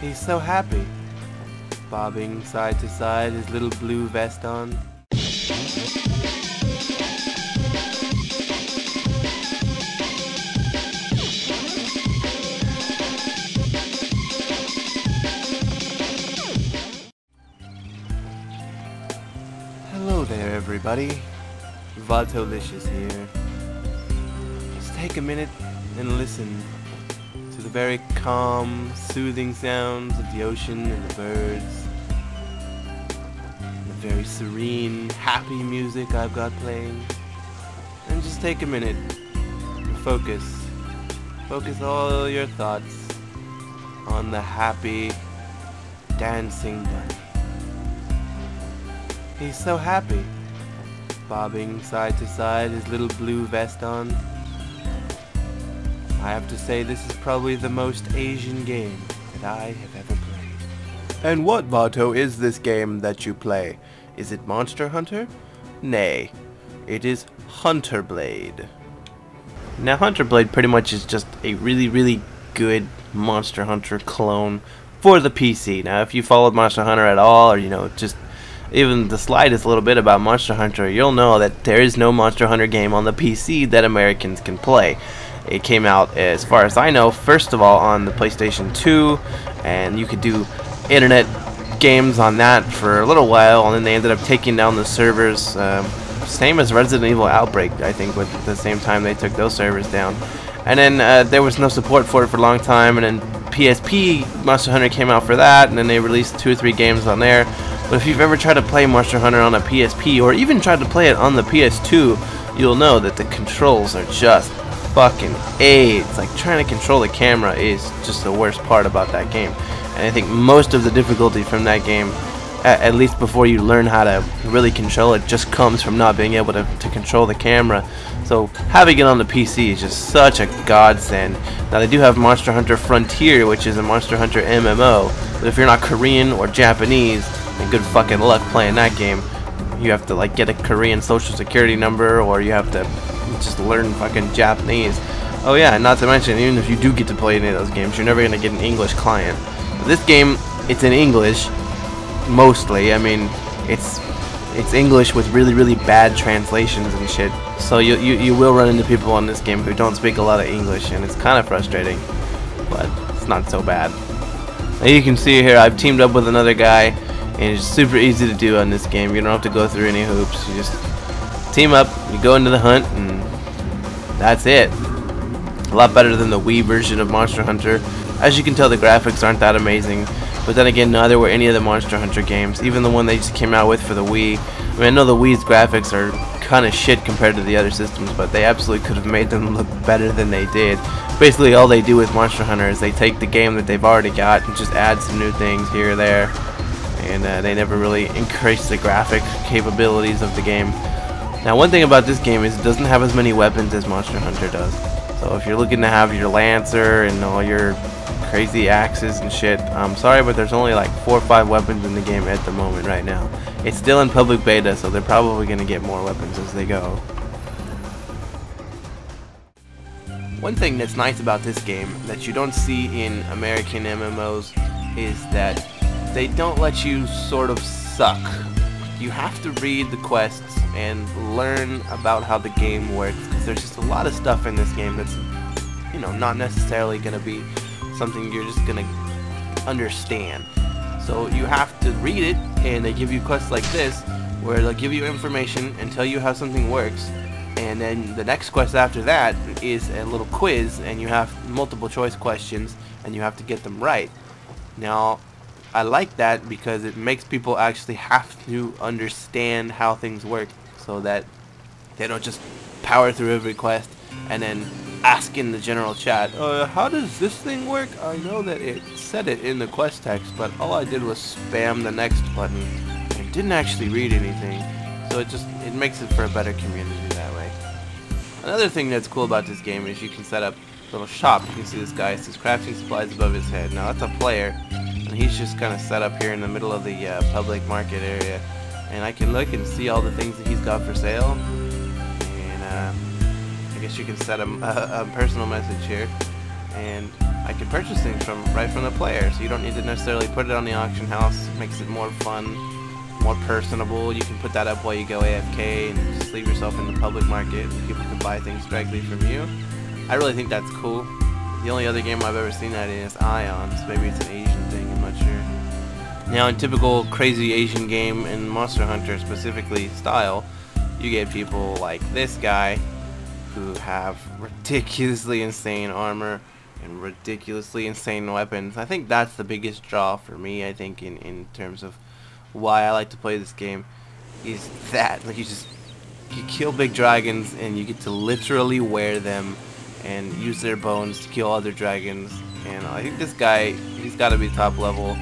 He's so happy, bobbing side to side, his little blue vest on. Hello there, everybody. Vatolicious here. Just take a minute and listen to the very calm, soothing sounds of the ocean and the birds. The very serene, happy music I've got playing. And just take a minute and focus. Focus all your thoughts on the happy, dancing bunny. He's so happy, bobbing side to side, his little blue vest on. I have to say this is probably the most Asian game that I have ever played. And what, Vato, is this game that you play? Is it Monster Hunter? Nay, it is Hunter Blade. Now Hunter Blade pretty much is just a really good Monster Hunter clone for the PC. Now if you followed Monster Hunter at all, or just even the slightest little bit about Monster Hunter, you'll know that there is no Monster Hunter game on the PC that Americans can play. It came out, as far as I know, first of all on the PlayStation 2, and you could do internet games on that for a little while, and then they ended up taking down the servers, same as Resident Evil Outbreak, I think, with the same time they took those servers down. And then there was no support for it for a long time, and then PSP Monster Hunter came out for that, and then they released 2 or 3 games on there. But if you've ever tried to play Monster Hunter on a PSP, or even tried to play it on the PS2, you'll know that the controls are just fucking AIDS. Like, trying to control the camera is just the worst part about that game. And I think most of the difficulty from that game, at least before you learn how to really control it, just comes from not being able to control the camera. So having it on the PC is just such a godsend. Now they do have Monster Hunter Frontier, which is a Monster Hunter MMO, but if you're not Korean or Japanese, then good fucking luck playing that game. You have to like get a Korean social security number, or you have to just learn fucking Japanese. Oh yeah, and not to mention, even if you do get to play any of those games, you're never gonna get an English client. But this game, it's in English mostly. I mean, it's English with really bad translations and shit. So you will run into people on this game who don't speak a lot of English, and it's kind of frustrating, but it's not so bad. Now you can see here I've teamed up with another guy, and it's super easy to do on this game. You don't have to go through any hoops. You just team up, you go into the hunt, and that's it. A lot better than the Wii version of Monster Hunter. As you can tell, the graphics aren't that amazing, but then again, neither were any of the Monster Hunter games, even the one they just came out with for the Wii. I mean, I know the Wii's graphics are kind of shit compared to the other systems, but they absolutely could have made them look better than they did. Basically, all they do with Monster Hunter is they take the game that they've already got and just add some new things here or there, and they never really increase the graphic capabilities of the game. Now, one thing about this game is it doesn't have as many weapons as Monster Hunter does. So if you're looking to have your Lancer and all your crazy axes and shit, I'm sorry, but there's only like 4 or 5 weapons in the game at the moment right now. It's still in public beta, so they're probably going to get more weapons as they go. One thing that's nice about this game that you don't see in American MMOs is that they don't let you sort of suck. You have to read the quests and learn about how the game works, because there's just a lot of stuff in this game that's, not necessarily going to be something you're just going to understand. So you have to read it, and they give you quests like this, where they'll give you information and tell you how something works, and then the next quest after that is a little quiz, and you have multiple choice questions, and you have to get them right. Now, I like that because it makes people actually have to understand how things work, so that they don't just power through every quest and then ask in the general chat, how does this thing work? I know that it said it in the quest text, but all I did was spam the next button and didn't actually read anything. So it makes it for a better community that way. Another thing that's cool about this game is you can set up a little shop. You can see this guy says crafting supplies above his head. Now that's a player, and he's just kind of set up here in the middle of the public market area, and I can look and see all the things that he's got for sale. And I guess you can set him a personal message here, and I can purchase things right from the player, so you don't need to necessarily put it on the auction house. It makes it more fun, more personable. You can put that up while you go AFK and just leave yourself in the public market, and people can buy things directly from you. I really think that's cool. The only other game I've ever seen that in is Ion, so maybe it's an Asian thing, I'm not sure. Now, in typical crazy Asian game in Monster Hunter specifically style, you get people like this guy who have ridiculously insane armor and ridiculously insane weapons. I think that's the biggest draw for me, I think, in terms of why I like to play this game, is that like you kill big dragons and you get to literally wear them and use their bones to kill other dragons. And I think this guy, he's got to be top level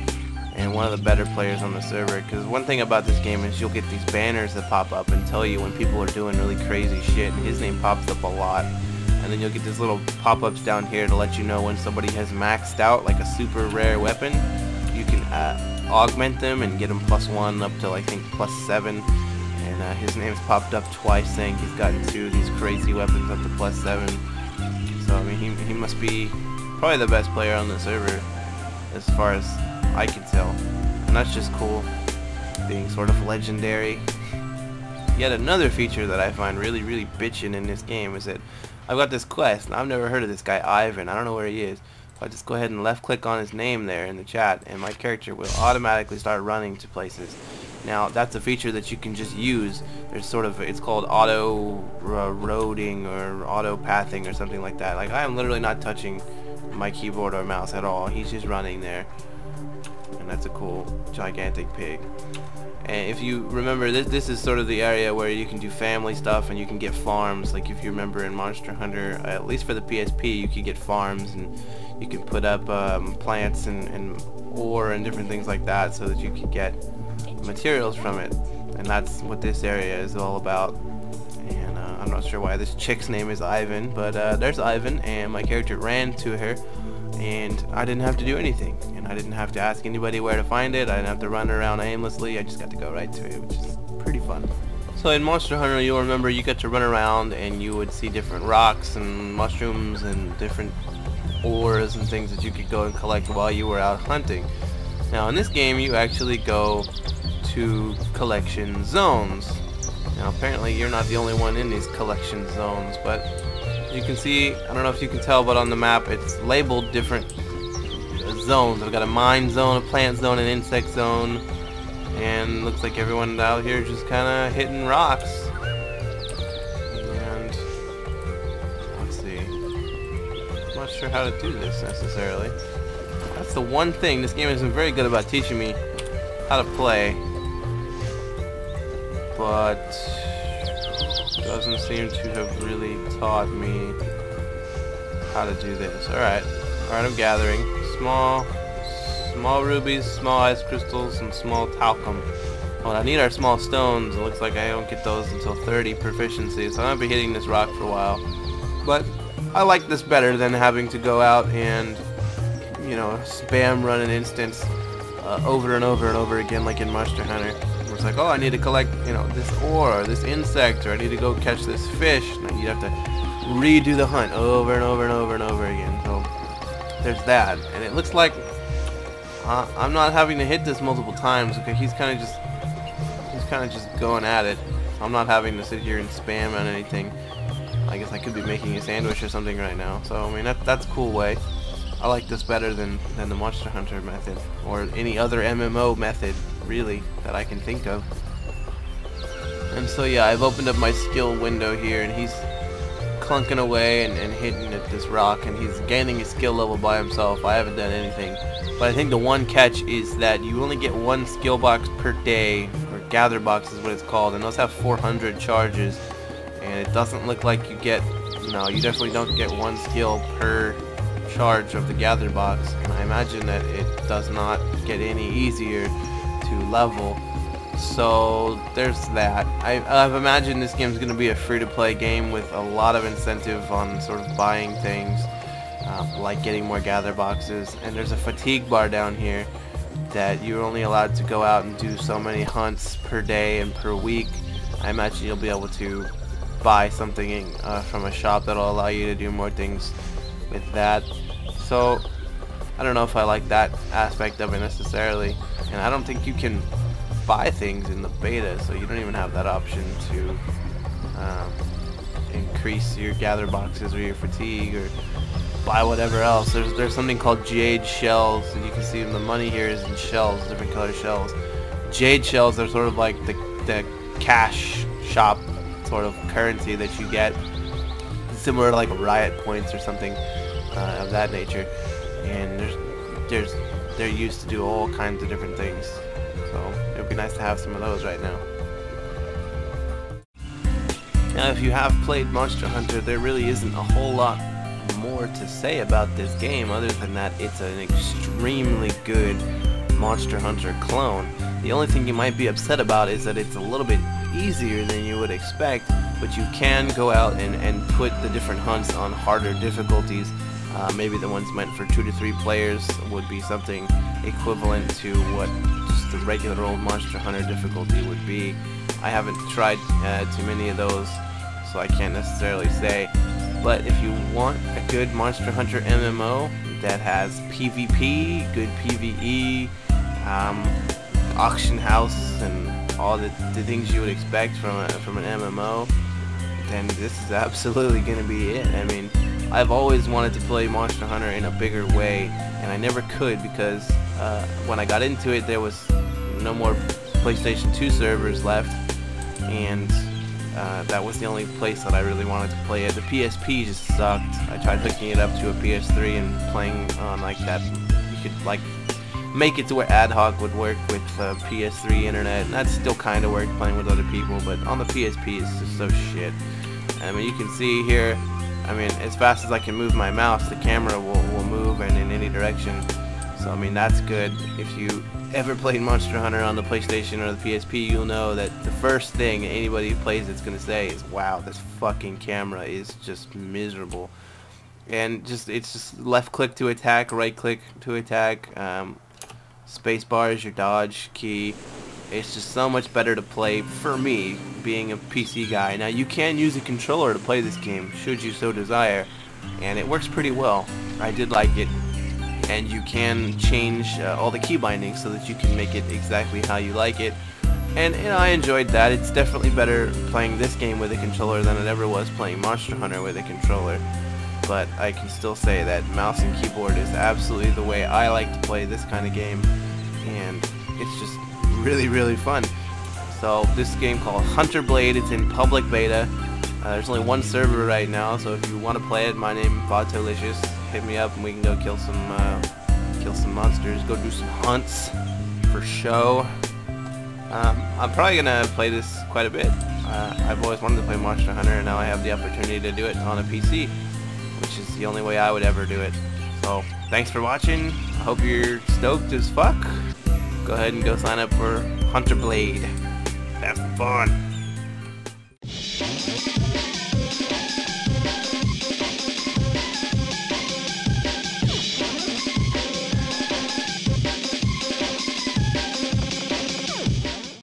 and one of the better players on the server, because one thing about this game is you'll get these banners that pop up and tell you when people are doing really crazy shit, and his name pops up a lot. And then you'll get these little pop-ups down here to let you know when somebody has maxed out like a super rare weapon. You can augment them and get them +1 up to I think +7. And his name's popped up twice saying he's gotten 2 of these crazy weapons up to +7. So I mean, he must be probably the best player on the server as far as I can tell. And that's just cool, being sort of legendary. Yet another feature that I find really bitchin' in this game is that I've got this quest, and I've never heard of this guy Ivan. I don't know where he is. So I just go ahead and left click on his name there in the chat, and my character will automatically start running to places. Now that's a feature that you can just use. There's sort of, it's called auto roading or auto pathing or something like that. Like, I am literally not touching my keyboard or mouse at all. He's just running there. And that's a cool gigantic pig. And if you remember, this is sort of the area where you can do family stuff and you can get farms. Like if you remember in Monster Hunter, at least for the PSP, you could get farms and you can put up plants and ore and different things like that so that you can get materials from it. And that's what this area is all about. And I'm not sure why this chick's name is Ivan, but there's Ivan, and my character ran to her and I didn't have to do anything, and I didn't have to ask anybody where to find it. I didn't have to run around aimlessly. I just got to go right to it, which is pretty fun. So in Monster Hunter, you'll remember you got to run around and you would see different rocks and mushrooms and different ores and things that you could go and collect while you were out hunting. Now in this game, you actually go to collection zones. Now apparently you're not the only one in these collection zones, but you can see, I don't know if you can tell, but on the map it's labeled different zones. I've got a mine zone, a plant zone, an insect zone, and looks like everyone out here is just kind of hitting rocks. And let's see, I'm not sure how to do this necessarily. That's the one thing this game isn't very good about teaching me how to play, but doesn't seem to have really taught me how to do this. Alright, I'm gathering small rubies, small ice crystals, and small talcum. Well, I need our small stones. It looks like I don't get those until 30 proficiency, so I'm gonna be hitting this rock for a while. But I like this better than having to go out and, you know, spam run an instance over and over and over again like in Monster Hunter. It's like, oh, I need to collect, you know, this ore, or this insect, or I need to go catch this fish. And you have to redo the hunt over and over and over and over again. So there's that, and it looks like I'm not having to hit this multiple times. Okay, he's kind of just going at it. I'm not having to sit here and spam on anything. I guess I could be making a sandwich or something right now. So I mean, that's a cool way. I like this better than the Monster Hunter method, or any other MMO method, really, that I can think of. And so yeah, I've opened up my skill window here, and he's clunking away and hitting at this rock, and he's gaining his skill level by himself. I haven't done anything. But I think the one catch is that you only get 1 skill box per day, or gather box is what it's called, and those have 400 charges, and it doesn't look like you get, no, you definitely don't get 1 skill per charge of the gather box, and I imagine that it does not get any easier to level. So there's that. I've imagined this game's going to be a free-to-play game with a lot of incentive on sort of buying things, like getting more gather boxes. And there's a fatigue bar down here that you're only allowed to go out and do so many hunts per day and per week. I imagine you'll be able to buy something from a shop that'll allow you to do more things with that. So I don't know if I like that aspect of it necessarily, and I don't think you can buy things in the beta, so you don't even have that option to increase your gather boxes or your fatigue or buy whatever else. There's something called jade shells, and you can see the money here is in shells, different color shells. Jade shells are sort of like the cash shop sort of currency that you get, similar to like riot points or something of that nature. And they're used to do all kinds of different things, so it would be nice to have some of those right now. Now, if you have played Monster Hunter, there really isn't a whole lot more to say about this game other than that it's an extremely good Monster Hunter clone. The only thing you might be upset about is that it's a little bit easier than you would expect, but you can go out and put the different hunts on harder difficulties. Maybe the ones meant for 2 to 3 players would be something equivalent to what just the regular old Monster Hunter difficulty would be. I haven't tried too many of those, so I can't necessarily say. But if you want a good Monster Hunter MMO that has PvP, good PvE, auction house, and all the things you would expect from an MMO, then this is absolutely going to be it. I mean, I've always wanted to play Monster Hunter in a bigger way, and I never could because when I got into it, there was no more PlayStation 2 servers left, and that was the only place that I really wanted to play it. The PSP just sucked. I tried hooking it up to a PS3 and playing on like that. You could like make it to where ad hoc would work with PS3 internet, and that still kind of worked playing with other people, but on the PSP it's just so shit. I mean, you can see here, I mean, as fast as I can move my mouse, the camera will move and in any direction. So I mean, that's good. If you ever played Monster Hunter on the PlayStation or the PSP, you'll know that the first thing anybody who plays it's gonna say is, wow, this fucking camera is just miserable. And it's just left click to attack, right click to attack, space bar is your dodge key. It's just so much better to play, for me, being a PC guy. Now, you can use a controller to play this game, should you so desire, and it works pretty well. I did like it. And you can change all the key bindings so that you can make it exactly how you like it. And I enjoyed that. It's definitely better playing this game with a controller than it ever was playing Monster Hunter with a controller. But I can still say that mouse and keyboard is absolutely the way I like to play this kind of game. And it's just really, really fun. So this game called Hunter Blade, it's in public beta. There's only one server right now, so if you want to play it, my name is Vatolicious. Hit me up and we can go kill some monsters, go do some hunts for show. I'm probably gonna play this quite a bit. I've always wanted to play Monster Hunter, and now I have the opportunity to do it on a PC, which is the only way I would ever do it. So thanks for watching. I hope you're stoked as fuck. Go ahead and go sign up for Hunter Blade. Have some fun.